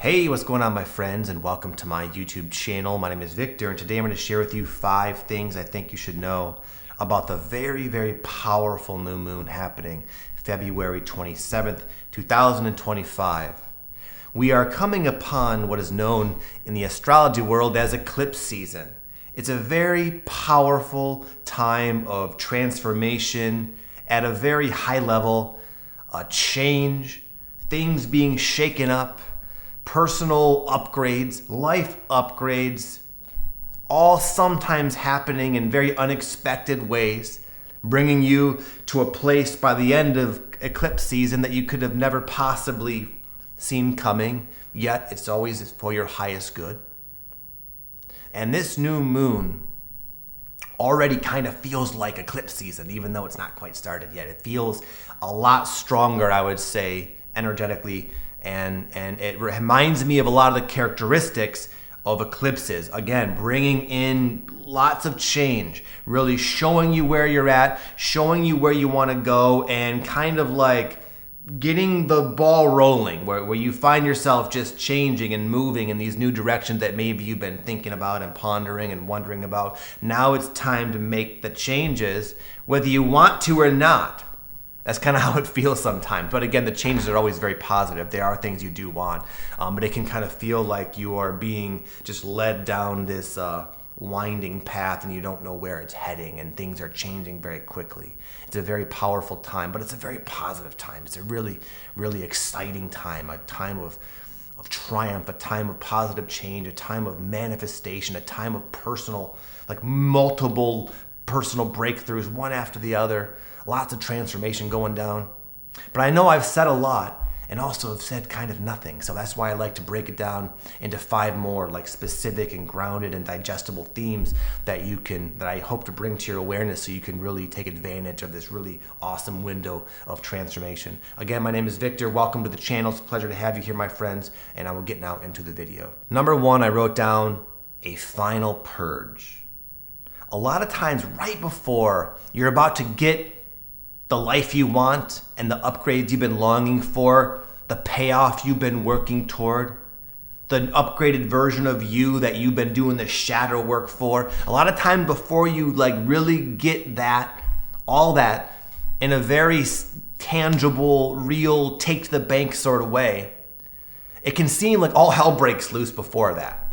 Hey, what's going on, my friends, and welcome to my YouTube channel. My name is Victor, and today I'm going to share with you 5 things I think you should know about the very, very powerful new moon happening February 27th, 2025. We are coming upon what is known in the astrology world as eclipse season. It's a very powerful time of transformation at a very high level, a change, things being shaken up, personal upgrades, life upgrades, all sometimes happening in very unexpected ways, bringing you to a place by the end of eclipse season that you could have never possibly seen coming, yet it's always for your highest good. And this new moon already kind of feels like eclipse season, even though it's not quite started yet. It feels a lot stronger, I would say, energetically, and it reminds me of a lot of the characteristics of eclipses. Again, bringing in lots of change, really showing you where you're at, showing you where you want to go, and kind of like getting the ball rolling where you find yourself just changing and moving in these new directions that maybe you've been thinking about and pondering and wondering about. Now it's time to make the changes, whether you want to or not. That's kind of how it feels sometimes. But again, the changes are always very positive. There are things you do want, but it can kind of feel like you are being just led down this winding path and you don't know where it's heading, and things are changing very quickly. It's a very powerful time, but it's a very positive time. It's a really, really exciting time, a time of triumph, a time of positive change, a time of manifestation, a time of personal, like multiple personal breakthroughs, one after the other. Lots of transformation going down. But I know I've said a lot and also have said kind of nothing. So that's why I like to break it down into 5 more like specific and grounded and digestible themes that I hope to bring to your awareness so you can really take advantage of this really awesome window of transformation. Again, my name is Victor. Welcome to the channel. It's a pleasure to have you here, my friends, and I will get now into the video. Number 1, I wrote down a final purge. A lot of times right before you're about to get the life you want and the upgrades you've been longing for, the payoff you've been working toward, the upgraded version of you that you've been doing the shadow work for. A lot of time before you like really get that, all that in a very tangible, real, take to the bank sort of way, it can seem like all hell breaks loose before that.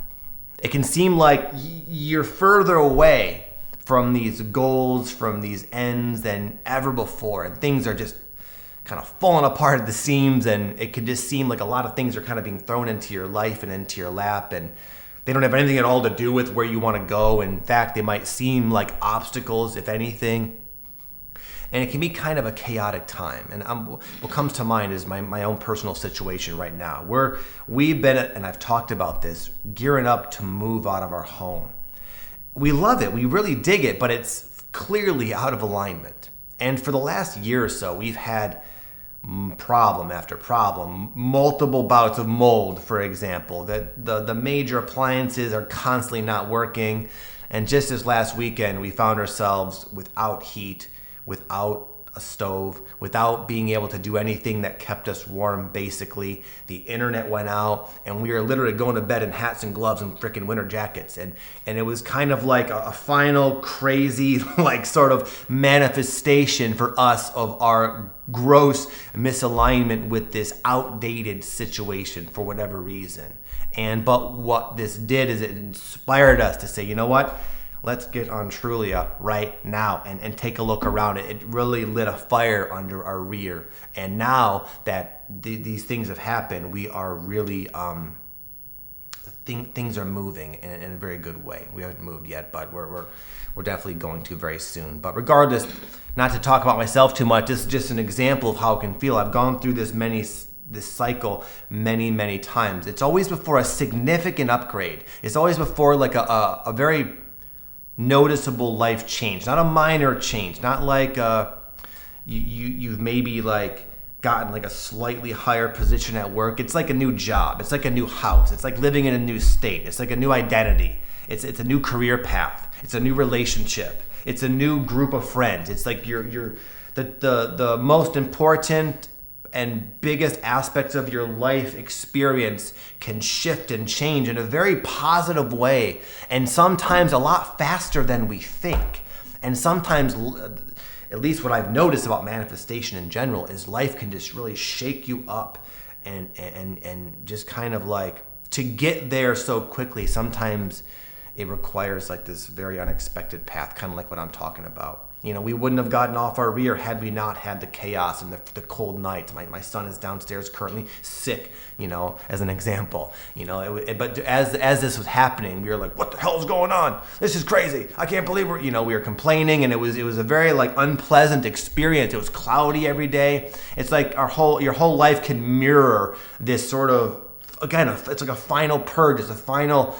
It can seem like you're further away from these goals, from these ends than ever before. And things are just kind of falling apart at the seams, and it can just seem like a lot of things are kind of being thrown into your life and into your lap, and they don't have anything at all to do with where you want to go. In fact, they might seem like obstacles, if anything. And it can be kind of a chaotic time. And what comes to mind is my own personal situation right now. We've been, and I've talked about this, gearing up to move out of our home. We love it, we really dig it, but it's clearly out of alignment. And for the last year or so, we've had problem after problem, multiple bouts of mold, for example. The major appliances are constantly not working. And just this last weekend, we found ourselves without heat, without a stove, without being able to do anything that kept us warm, basically. The internet went out, and we were literally going to bed in hats and gloves and freaking winter jackets. And it was kind of like a final crazy, like sort of manifestation for us of our gross misalignment with this outdated situation for whatever reason. But what this did is it inspired us to say, you know what? Let's get on Trulia right now and take a look around it. It really lit a fire under our rear. And now that these things have happened, we are really, things are moving in a very good way. We haven't moved yet, but we're definitely going to very soon. But regardless, not to talk about myself too much, this is just an example of how it can feel. I've gone through this cycle many times. It's always before a significant upgrade. It's always before like a very noticeable life change, not a minor change, not like you've maybe like gotten like a slightly higher position at work. It's like a new job. It's like a new house. It's like living in a new state. It's like a new identity. It's a new career path. It's a new relationship. It's a new group of friends. It's like the most important and biggest aspects of your life experience can shift and change in a very positive way, and sometimes a lot faster than we think. And sometimes, at least what I've noticed about manifestation in general, is life can just really shake you up and just kind of like, to get there so quickly, sometimes it requires like this very unexpected path, kind of like what I'm talking about. You know, we wouldn't have gotten off our rear had we not had the chaos and the cold nights. My son is downstairs currently sick, you know, as an example. You know, but as this was happening, we were like, what the hell is going on? This is crazy. I can't believe we were complaining, and it was a very like unpleasant experience. It was cloudy every day. It's like your whole life can mirror this sort of, again, it's like a final purge. It's a final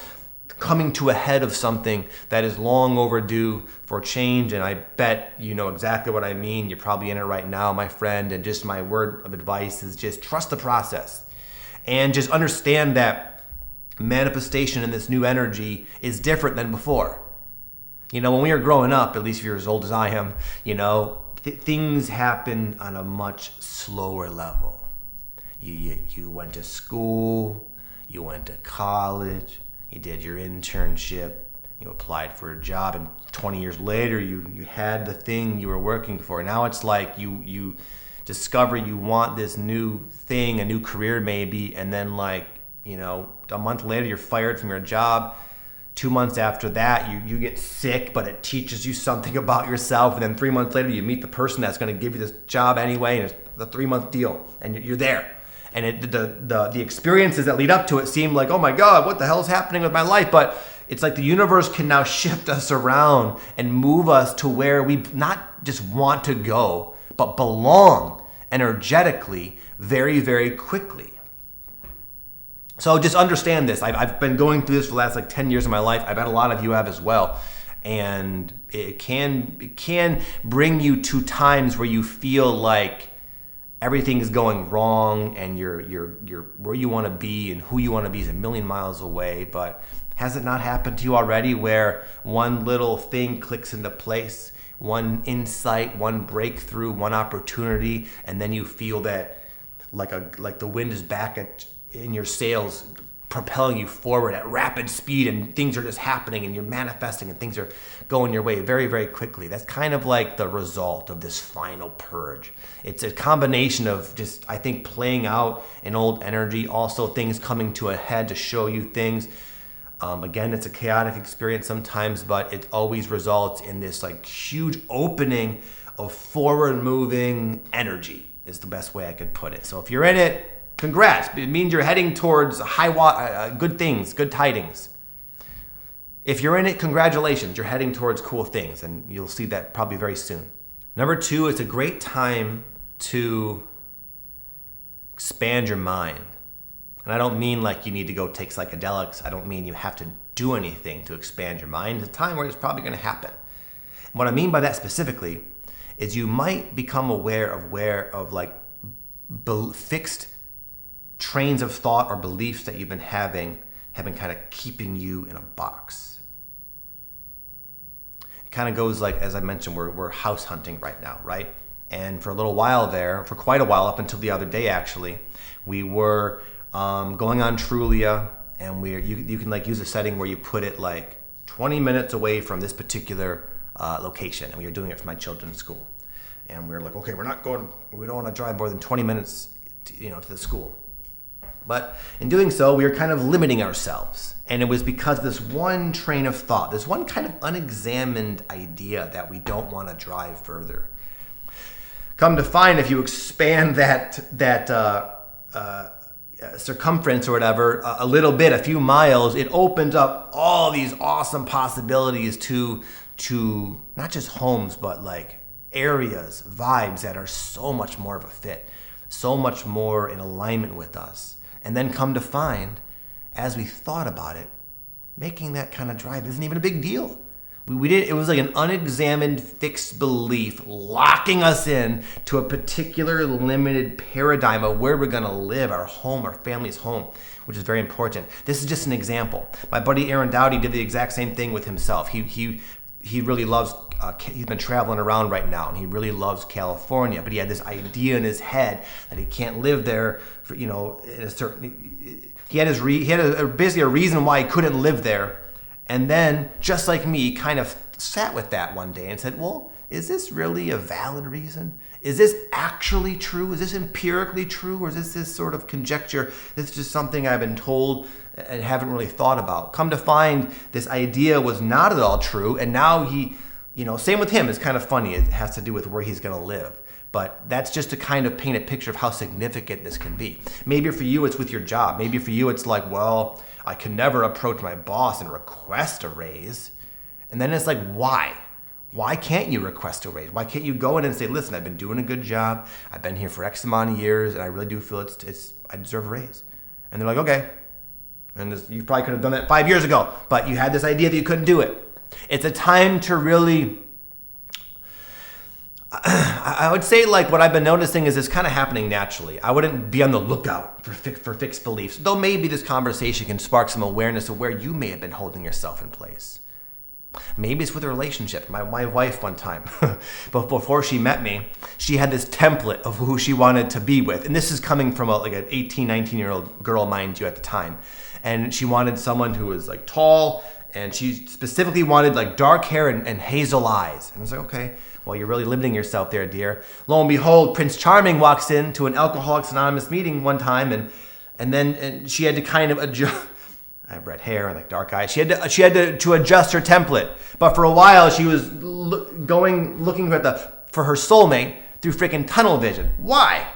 coming to a head of something that is long overdue for change. And I bet you know exactly what I mean. You're probably in it right now, my friend. And just my word of advice is just trust the process, and just understand that manifestation in this new energy is different than before. You know, when we were growing up, at least if you're as old as I am, you know, things happen on a much slower level. You went to school, you went to college, you did your internship, you applied for a job, and 20 years later, you had the thing you were working for. Now it's like you discover you want this new thing, a new career maybe, and then like, you know, a month later, you're fired from your job. 2 months after that, you get sick, but it teaches you something about yourself. And then 3 months later, you meet the person that's going to give you this job anyway, and it's the 3-month deal, and you're there. And the experiences that lead up to it seem like, oh my God, what the hell is happening with my life? But it's like the universe can now shift us around and move us to where we not just want to go, but belong energetically very, very quickly. So just understand this. I've been going through this for the last like 10 years of my life. I bet a lot of you have as well. And it can bring you to times where you feel like everything is going wrong, and you're where you want to be and who you want to be is a million miles away. But has it not happened to you already, where one little thing clicks into place, one insight, one breakthrough, one opportunity, and then you feel that like the wind is back in your sails, propelling you forward at rapid speed, and things are just happening, and you're manifesting, and things are going your way very, very quickly. That's kind of like the result of this final purge. It's a combination of just, I think, playing out an old energy, also things coming to a head to show you things. Again, it's a chaotic experience sometimes, but it always results in this like huge opening of forward-moving energy is the best way I could put it. So if you're in it, congrats. It means you're heading towards good things, good tidings. If you're in it, congratulations. You're heading towards cool things, and you'll see that probably very soon. Number 2, it's a great time to expand your mind. And I don't mean like you need to go take psychedelics. I don't mean you have to do anything to expand your mind. It's a time where it's probably going to happen. And what I mean by that specifically is you might become aware of like fixed trains of thought or beliefs that you've been having have been kind of keeping you in a box. It kind of goes like, as I mentioned, we're house hunting right now, right? And for a little while there, for quite a while, up until the other day actually, we were going on Trulia, and you can like use a setting where you put it like 20 minutes away from this particular location, and we were doing it for my children's school. And we were like, okay, we don't want to drive more than 20 minutes to the school. But in doing so, we were kind of limiting ourselves. And it was because this one train of thought, this one kind of unexamined idea that we don't want to drive further. Come to find, if you expand that circumference or whatever a little bit, a few miles, it opens up all these awesome possibilities to not just homes, but like areas, vibes that are so much more of a fit, so much more in alignment with us. And then come to find, as we thought about it, making that kind of drive isn't even a big deal. It was like an unexamined fixed belief locking us in to a particular limited paradigm of where we're going to live, our home, our family's home, which is very important. This is just an example. My buddy Aaron Dowdy did the exact same thing with himself. He he really loves, he's been traveling around right now, and he really loves California, but he had this idea in his head that he can't live there for, in a certain, he had basically a reason why he couldn't live there. And then, just like me, he kind of sat with that one day and said, well, is this really a valid reason? Is this actually true? Is this empirically true? Or is this sort of conjecture? This is just something I've been told and haven't really thought about. Come to find, this idea was not at all true. And now he, same with him. It's kind of funny. It has to do with where he's going to live. But that's just to kind of paint a picture of how significant this can be. Maybe for you, it's with your job. Maybe for you, it's like, well, I can never approach my boss and request a raise. And then it's like, why? Why can't you request a raise? Why can't you go in and say, listen, I've been doing a good job. I've been here for X amount of years, and I really do feel I deserve a raise. And they're like, okay. And you probably could have done that 5 years ago, but you had this idea that you couldn't do it. It's a time to really, I would say, like, what I've been noticing is it's kind of happening naturally. I wouldn't be on the lookout for fixed beliefs, though maybe this conversation can spark some awareness of where you may have been holding yourself in place. Maybe it's with a relationship. My wife one time, but before she met me, she had this template of who she wanted to be with. And this is coming from like an 18, 19-year-old girl, mind you, at the time. And she wanted someone who was like tall, and she specifically wanted like dark hair and hazel eyes. And I was like, okay, well, you're really limiting yourself there, dear. Lo and behold, Prince Charming walks into an Alcoholics Anonymous meeting one time, and then she had to kind of adjust. I have red hair and like dark eyes. She had to adjust her template. But for a while, she was looking for her soulmate through freaking tunnel vision. Why?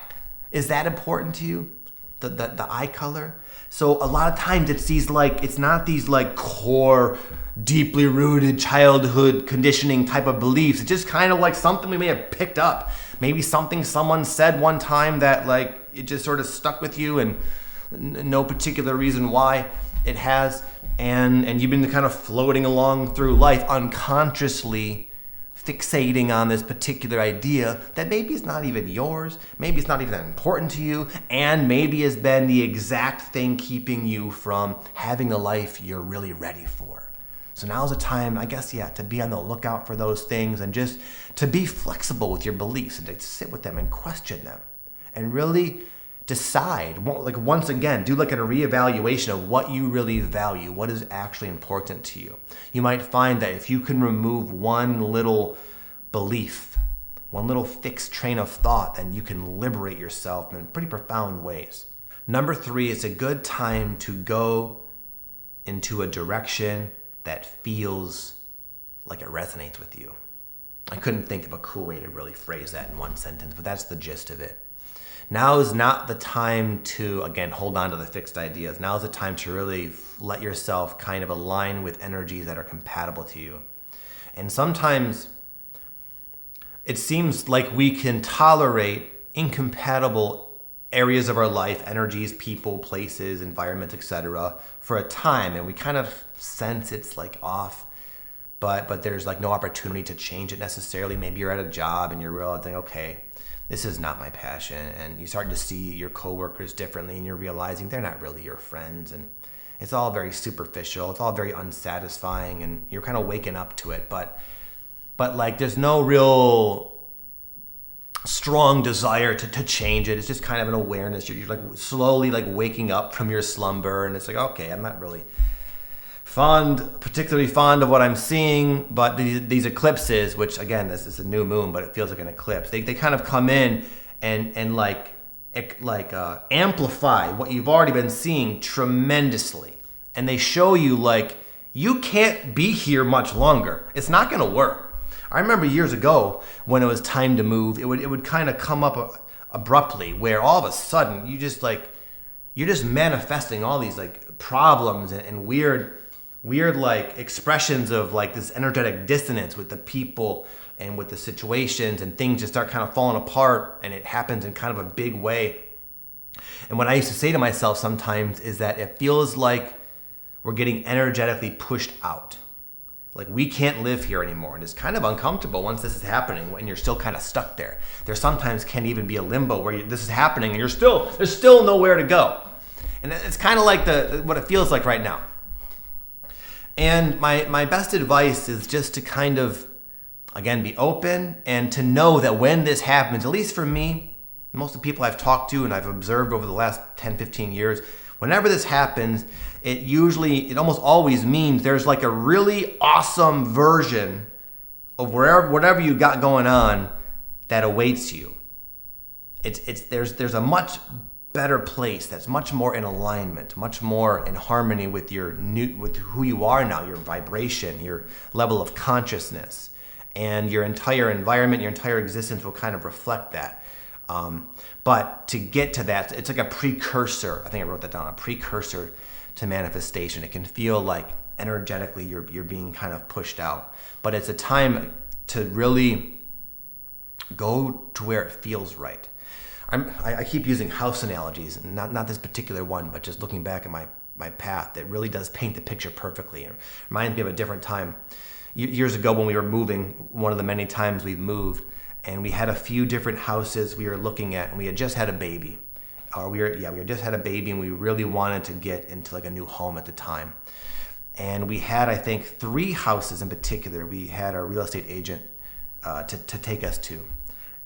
Is that important to you? The eye color? So a lot of times it's not these like core, deeply rooted childhood conditioning type of beliefs. It's just kind of like something we may have picked up. Maybe something someone said one time that like it just sort of stuck with you, and no particular reason why it has, and you've been kind of floating along through life unconsciously fixating on this particular idea that maybe it's not even yours, maybe it's not even that important to you, and maybe has been the exact thing keeping you from having the life you're really ready for. So now's the time, I guess, to be on the lookout for those things, and just to be flexible with your beliefs and to sit with them and question them and really decide, like once again, do like a reevaluation of what you really value, what is actually important to you. You might find that if you can remove one little belief, one little fixed train of thought, then you can liberate yourself in pretty profound ways. Number 3, it's a good time to go into a direction that feels like it resonates with you. I couldn't think of a cool way to really phrase that in one sentence, but that's the gist of it. Now is not the time to, again, hold on to the fixed ideas. Now is the time to really let yourself kind of align with energies that are compatible to you. And sometimes it seems like we can tolerate incompatible areas of our life, energies, people, places, environments, etc., for a time, and we kind of sense it's like off, but there's like no opportunity to change it necessarily. Maybe you're at a job and you're realizing, okay, this is not my passion, and you start to see your coworkers differently, and you're realizing they're not really your friends, and it's all very superficial, it's all very unsatisfying, and you're kind of waking up to it, but like there's no real strong desire to change it. It's just kind of an awareness. You're like slowly like waking up from your slumber, and it's like, okay, I'm not really particularly fond of what I'm seeing, but these eclipses, which again, this is a new moon, but it feels like an eclipse. They kind of come in and amplify what you've already been seeing tremendously, and they show you like you can't be here much longer. It's not going to work. I remember years ago when it was time to move, it would kind of come up abruptly, where all of a sudden you're just manifesting all these like problems and weird like expressions of like this energetic dissonance with the people and with the situations, and things just start kind of falling apart, and it happens in kind of a big way. And what I used to say to myself sometimes is that it feels like we're getting energetically pushed out. Like we can't live here anymore, and it's kind of uncomfortable once this is happening, and you're still kind of stuck there. There sometimes can even be a limbo where this is happening and there's still nowhere to go. And it's kind of like what it feels like right now. And my best advice is just to kind of, again, be open and to know that when this happens, at least for me, most of the people I've talked to and I've observed over the last 10, 15 years, whenever this happens, it almost always means there's like a really awesome version of whatever you got going on that awaits you. There's a much better place that's much more in alignment, much more in harmony with with who you are now, your vibration, your level of consciousness, and your entire environment, your entire existence will kind of reflect that. But to get to that, it's like a precursor. I think I wrote that down, a precursor to manifestation. It can feel like energetically you're being kind of pushed out, but it's a time to really go to where it feels right. I keep using house analogies, not this particular one, but just looking back at my path, that really does paint the picture perfectly. It reminds me of a different time. Years ago when we were moving, one of the many times we've moved, and we had a few different houses we were looking at, and we had just had a baby. We had just had a baby, and we really wanted to get into like a new home at the time. And we had, I think, 3 houses in particular we had our real estate agent to take us to.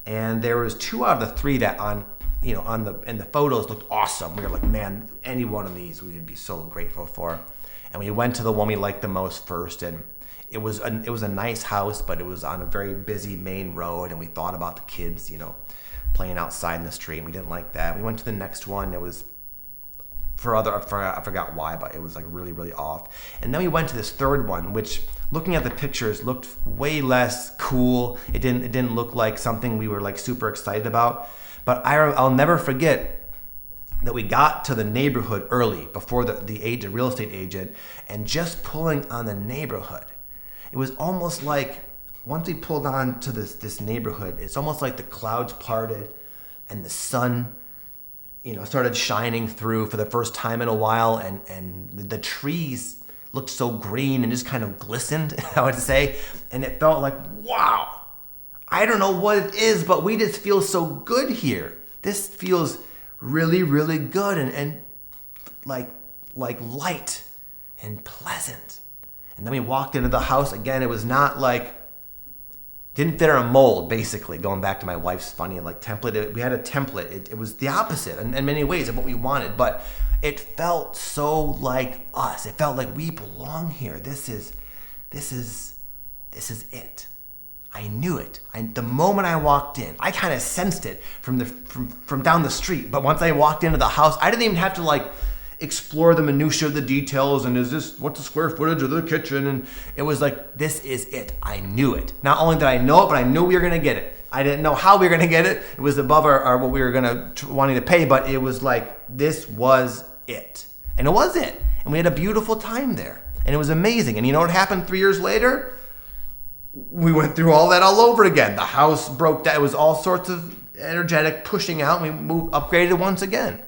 And there was 2 out of the 3 that in the photos looked awesome. We were like, man, any one of these we would be so grateful for. And we went to the one we liked the most first, and it was a nice house, but it was on a very busy main road, and we thought about the kids, playing outside in the street, and we didn't like that. We went to the next one. It was I forgot why, but it was like really, really off. And then we went to this third one, which, looking at the pictures, looked way less cool. It didn't look like something we were like super excited about. But I'll never forget that we got to the neighborhood early before the real estate agent, and just pulling on the neighborhood, it was almost like once we pulled on to this neighborhood, it's almost like the clouds parted and the sun started shining through for the first time in a while, and the trees looked so green and just kind of glistened, I would say, and it felt like, wow, I don't know what it is, but we just feel so good here. This feels really, really good and like light and pleasant. And then we walked into the house again. It was not like, didn't fit our mold, basically, going back to my wife's funny template. We had a template. It was the opposite in many ways of what we wanted, but it felt so like us. It felt like we belong here. This is it. I knew it. The moment I walked in, I kind of sensed it from down the street. But once I walked into the house, I didn't even have to explore the minutia of the details and what's the square footage of the kitchen, and it was like, this is it. I knew it. Not only did I know it, but I knew we were gonna get it. I didn't know how we were gonna get it. It was above our what we were wanting to pay, but it was like, this was it. And it was it. And we had a beautiful time there. And it was amazing. And you know what happened 3 years later? We went through all that all over again. The house broke down. It was all sorts of energetic pushing out, and we upgraded once again.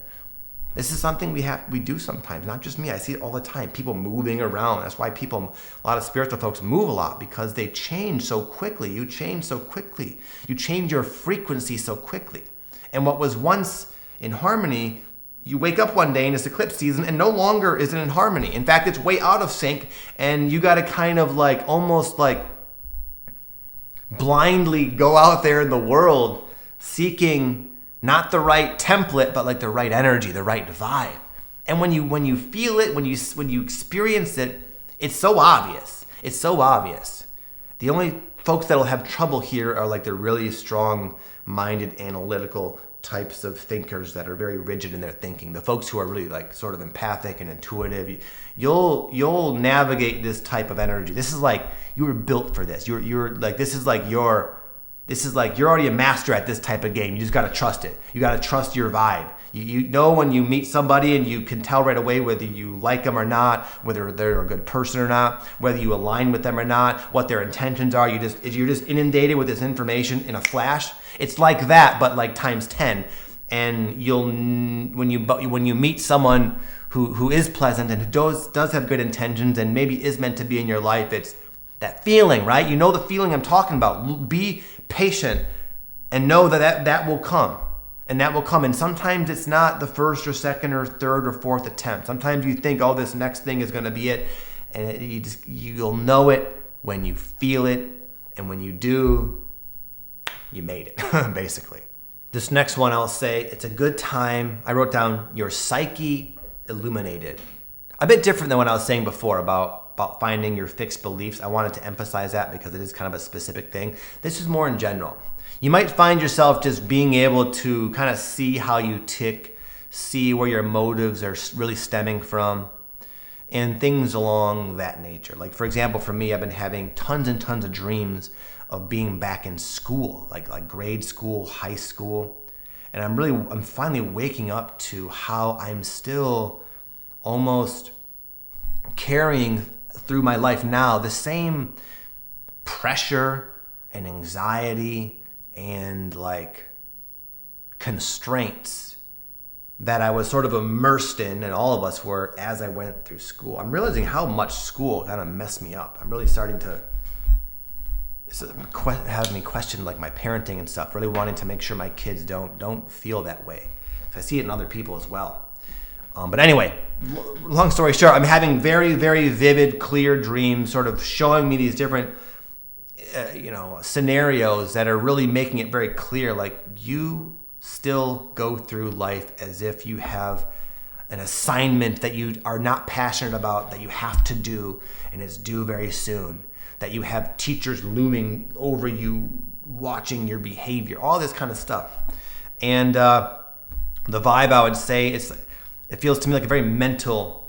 This is something we do sometimes, not just me. I see it all the time. People moving around. That's why a lot of spiritual folks move a lot, because they change so quickly. You change so quickly. You change your frequency so quickly. And what was once in harmony, you wake up one day in this eclipse season and no longer is it in harmony. In fact, it's way out of sync, and you got to kind of almost blindly go out there in the world seeking not the right template, but the right energy, the right vibe. And when you feel it, when you experience it, it's so obvious. It's so obvious. The only folks that'll have trouble here are the really strong-minded, analytical types of thinkers that are very rigid in their thinking. The folks who are really sort of empathic and intuitive, you'll navigate this type of energy. This is you were built for this. This is you're already a master at this type of game. You just got to trust it. You got to trust your vibe. You know when you meet somebody and you can tell right away whether you like them or not, whether they're a good person or not, whether you align with them or not, what their intentions are. You're just inundated with this information in a flash. It's like that, but times 10. And when you meet someone who is pleasant and who does have good intentions and maybe is meant to be in your life, it's that feeling, right? You know the feeling I'm talking about. Be patient and know that will come. And that will come. And sometimes it's not the first or second or third or fourth attempt. Sometimes you think, oh, this next thing is going to be it. And you'll know it when you feel it. And when you do, you made it, basically. This next one, I'll say, it's a good time. I wrote down your psyche illuminated. A bit different than what I was saying before about finding your fixed beliefs. I wanted to emphasize that because it is kind of a specific thing. This is more in general. You might find yourself just being able to kind of see how you tick, see where your motives are really stemming from, and things along that nature. Like, for example, for me, I've been having tons and tons of dreams of being back in school, like grade school, high school. And I'm finally waking up to how I'm still almost carrying through my life now the same pressure and anxiety and like constraints that I was sort of immersed in, and all of us were, as I went through school. I'm realizing how much school kind of messed me up. I'm really starting to have me question like my parenting and stuff, really wanting to make sure my kids don't feel that way. I see it in other people as well. But anyway, long story short, I'm having very, very vivid, clear dreams, sort of showing me these different scenarios that are really making it very clear, like you still go through life as if you have an assignment that you are not passionate about, that you have to do, and it's due very soon, that you have teachers looming over you, watching your behavior, all this kind of stuff. And the vibe, I would say, it feels to me like a very mental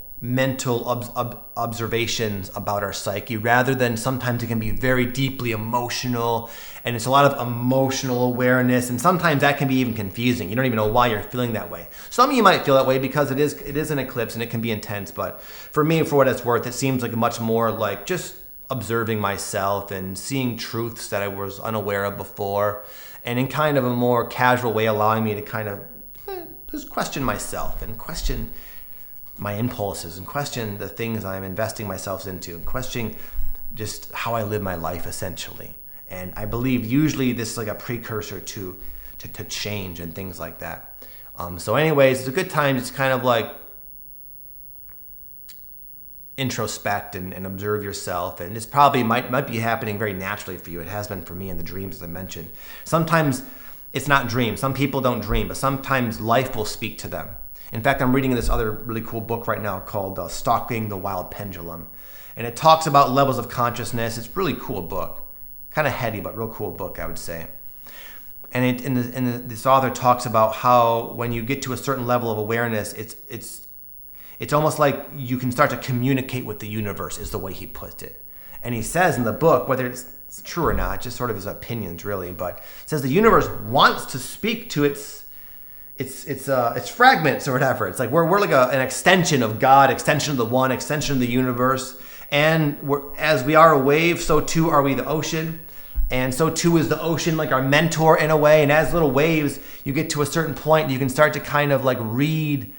observations about our psyche, rather than sometimes it can be very deeply emotional, and it's a lot of emotional awareness, and sometimes that can be even confusing. You don't even know why you're feeling that way. Some of you might feel that way because it is an eclipse and it can be intense, but for me, for what it's worth, it seems like much more like just observing myself and seeing truths that I was unaware of before, and in kind of a more casual way allowing me to kind of just question myself and question my impulses and question the things I'm investing myself into and question just how I live my life, essentially. And I believe usually this is like a precursor to change and things like that. So anyways, it's a good time to kind of like introspect and observe yourself. And this probably might be happening very naturally for you. It has been for me in the dreams, as I mentioned. Sometimes it's not dreams. Some people don't dream, but sometimes life will speak to them. In fact, I'm reading this other really cool book right now called Stalking the Wild Pendulum. And it talks about levels of consciousness. It's a really cool book. Kind of heady, but real cool book, I would say. And this author talks about how when you get to a certain level of awareness, it's almost like you can start to communicate with the universe, is the way he puts it. And he says in the book, whether it's true or not, just sort of his opinions really, but it says the universe wants to speak to its fragments or whatever. It's like we're like an extension of God, extension of the one, extension of the universe. And as we are a wave, so too are we the ocean. And so too is the ocean like our mentor in a way. And as little waves, you get to a certain point, you can start to kind of like read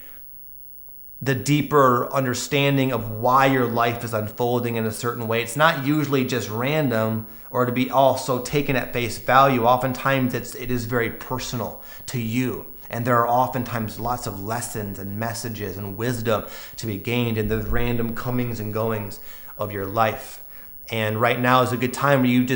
the deeper understanding of why your life is unfolding in a certain way. It's not usually just random or to be also taken at face value. Oftentimes it is very personal to you. And there are oftentimes lots of lessons and messages and wisdom to be gained in the random comings and goings of your life. And right now is a good time where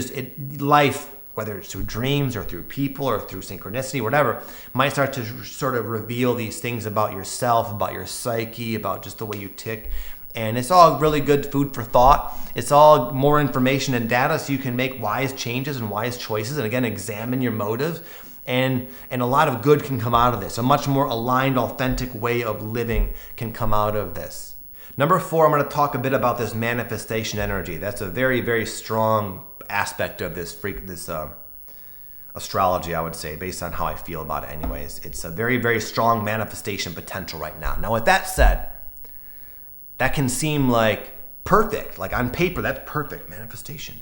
life, whether it's through dreams or through people or through synchronicity, whatever, might start to sort of reveal these things about yourself, about your psyche, about just the way you tick. And it's all really good food for thought. It's all more information and data so you can make wise changes and wise choices. And again, examine your motives. And a lot of good can come out of this. A much more aligned, authentic way of living can come out of this. Number 4, I'm going to talk a bit about this manifestation energy. That's a very, very strong aspect of this astrology, I would say, based on how I feel about it anyways. It's a very, very strong manifestation potential right now. Now, with that said, that can seem like perfect. Like on paper, that's perfect. Manifestation,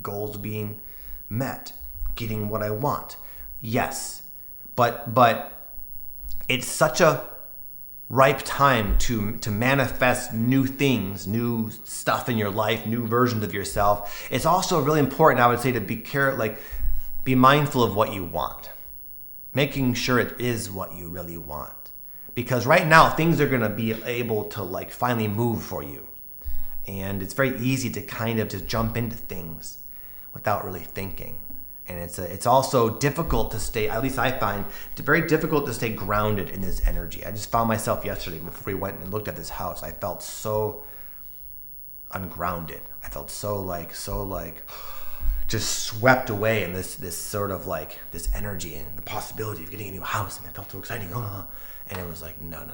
goals being met, getting what I want. Yes, but it's such a ripe time to manifest new things, new stuff in your life, new versions of yourself. It's also really important, I would say, to be mindful of what you want, making sure it is what you really want. Because right now things are going to be able to like finally move for you. And it's very easy to kind of just jump into things without really thinking. And it's also difficult to stay, at least I find, it's very difficult to stay grounded in this energy. I just found myself yesterday before we went and looked at this house. I felt so ungrounded. I felt so like just swept away in this sort of like this energy and the possibility of getting a new house. And it felt so exciting. And it was like, no.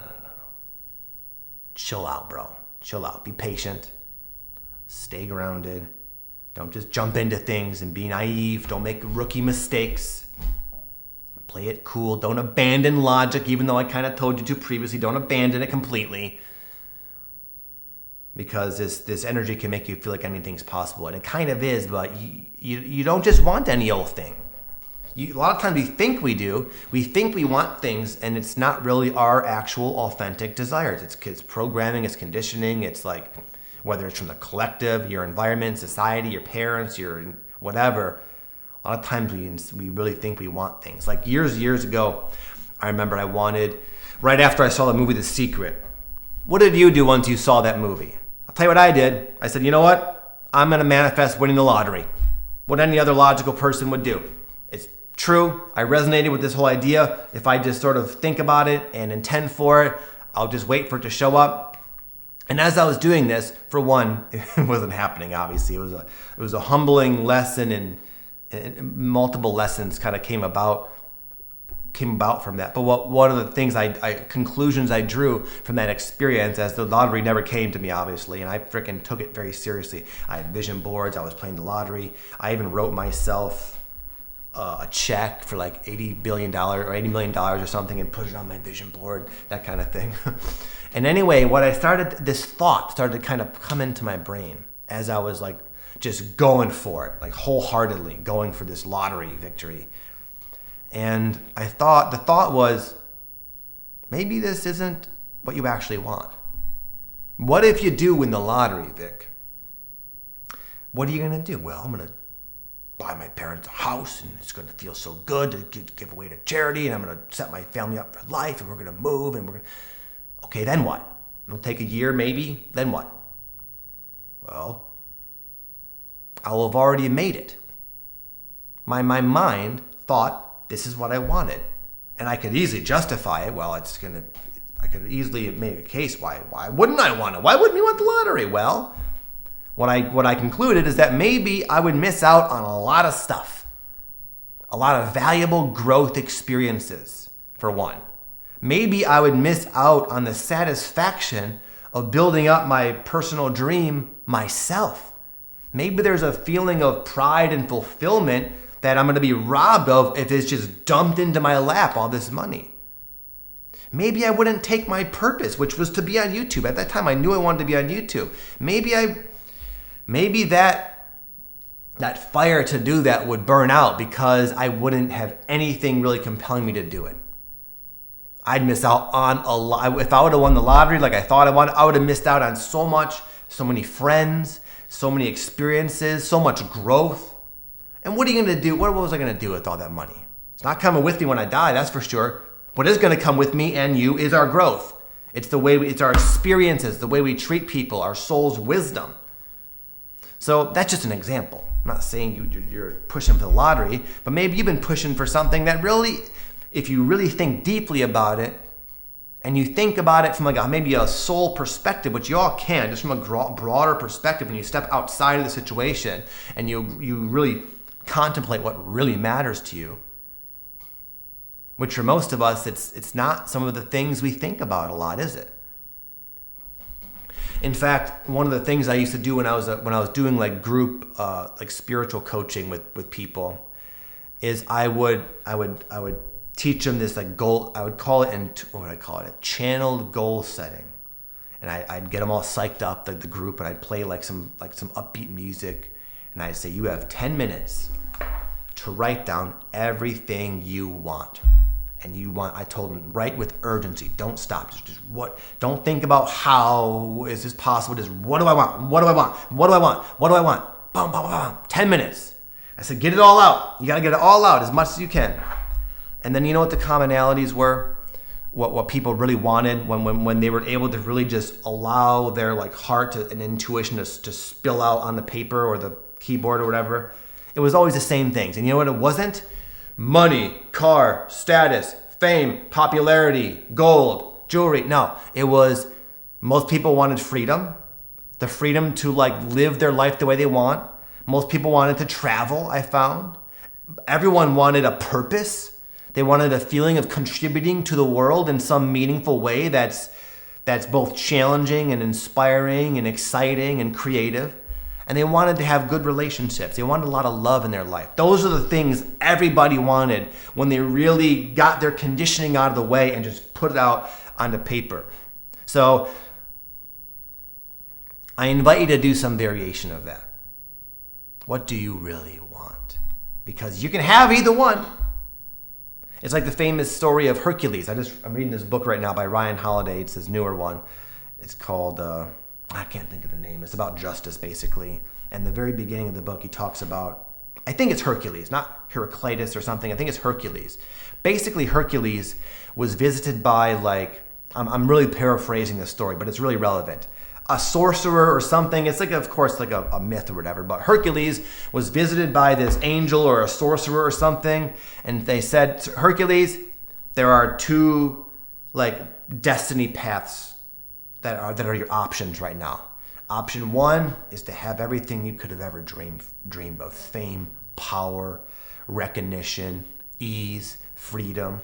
Chill out, bro. Chill out. Be patient. Stay grounded. Don't just jump into things and be naive. Don't make rookie mistakes. Play it cool. Don't abandon logic, even though I kind of told you to previously. Don't abandon it completely. Because this energy can make you feel like anything's possible. And it kind of is, but you don't just want any old thing. A lot of times we think we do. We think we want things, and it's not really our actual authentic desires. It's programming, it's conditioning, it's like, whether it's from the collective, your environment, society, your parents, your whatever. A lot of times we really think we want things. Like years ago, I remember I wanted, right after I saw the movie The Secret, what did you do once you saw that movie? I'll tell you what I did. I said, you know what? I'm going to manifest winning the lottery. What any other logical person would do. It's true. I resonated with this whole idea. If I just sort of think about it and intend for it, I'll just wait for it to show up. And as I was doing this, for one, it wasn't happening, obviously. It was a humbling lesson, and multiple lessons kind of came about from that. But one of the things conclusions I drew from that experience, as the lottery never came to me, obviously, and I freaking took it very seriously. I had vision boards. I was playing the lottery. I even wrote myself a check for like $80 billion or $80 million or something and put it on my vision board, that kind of thing. And anyway, this thought started to kind of come into my brain as I was like just going for it, like wholeheartedly going for this lottery victory. And the thought was, maybe this isn't what you actually want. What if you do win the lottery, Vic? What are you going to do? Well, I'm going to buy my parents a house, and it's going to feel so good to give away to charity, and I'm going to set my family up for life, and we're going to move, and we're going to... Okay, then what? It'll take a year, maybe. Then what? Well, I'll have already made it. My mind thought this is what I wanted. And I could easily justify it. Well, I could easily make a case. Why wouldn't I want it? Why wouldn't we want the lottery? Well, what I concluded is that maybe I would miss out on a lot of stuff. A lot of valuable growth experiences, for one. Maybe I would miss out on the satisfaction of building up my personal dream myself. Maybe there's a feeling of pride and fulfillment that I'm going to be robbed of if it's just dumped into my lap, all this money. Maybe I wouldn't take my purpose, which was to be on YouTube. At that time, I knew I wanted to be on YouTube. Maybe that fire to do that would burn out because I wouldn't have anything really compelling me to do it. I'd miss out on a lot. If I would have won the lottery like I thought I would have missed out on so much, so many friends, so many experiences, so much growth. And what are you going to do? What was I going to do with all that money? It's not coming with me when I die, that's for sure. What is going to come with me and you is our growth. It's it's our experiences, the way we treat people, our soul's wisdom. So that's just an example. I'm not saying you're pushing for the lottery, but maybe you've been pushing for something that really, if you really think deeply about it, and you think about it from like maybe a soul perspective, which you all can, just from a broader perspective, when you step outside of the situation and you really contemplate what really matters to you, which for most of us, it's not some of the things we think about a lot, is it? In fact, one of the things I used to do when I was doing like group like spiritual coaching with people is I would teach them this like goal. I would call it a channeled goal setting, and I'd get them all psyched up, the group, and I'd play like some upbeat music, and I'd say, you have 10 minutes to write down everything you want. And I told them, write with urgency. Don't stop. Just what? Don't think about how is this possible. Just what do I want? What do I want? What do I want? What do I want? Boom, boom, boom. 10 minutes. I said, get it all out. You got to get it all out as much as you can. And then you know what the commonalities were? what people really wanted, when they were able to really just allow their like heart and intuition to spill out on the paper or the keyboard or whatever. It was always the same things. And you know what it wasn't? Money, car, status, fame, popularity, gold, jewelry. No, it was, most people wanted freedom, the freedom to like live their life the way they want. Most people wanted to travel, I found. Everyone wanted a purpose. They wanted a feeling of contributing to the world in some meaningful way that's both challenging and inspiring and exciting and creative. And they wanted to have good relationships. They wanted a lot of love in their life. Those are the things everybody wanted when they really got their conditioning out of the way and just put it out onto paper. So I invite you to do some variation of that. What do you really want? Because you can have either one. It's like the famous story of Hercules. I'm reading this book right now by Ryan Holiday. It's his newer one. It's called... I can't think of the name. It's about justice, basically. And the very beginning of the book, he talks about, I think it's Hercules, not Heraclitus or something. I think it's Hercules. Basically, Hercules was visited by, like, I'm really paraphrasing the story, but it's really relevant. A sorcerer or something. It's like, of course, like a myth or whatever. But Hercules was visited by this angel or a sorcerer or something. And they said, Hercules, there are two, like, destiny paths that are your options right now. Option one is to have everything you could have ever dreamed of. Fame, power, recognition, ease, freedom.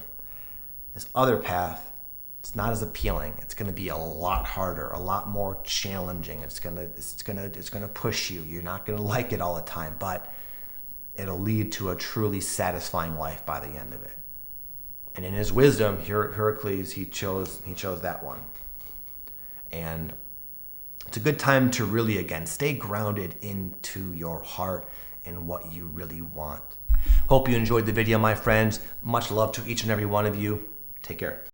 This other path, it's not as appealing. It's going to be a lot harder, a lot more challenging. It's going to push you. You're not going to like it all the time, but it'll lead to a truly satisfying life by the end of it. And in his wisdom, Heracles, he chose that one. And it's a good time to really, again, stay grounded into your heart and what you really want. Hope you enjoyed the video, my friends. Much love to each and every one of you. Take care.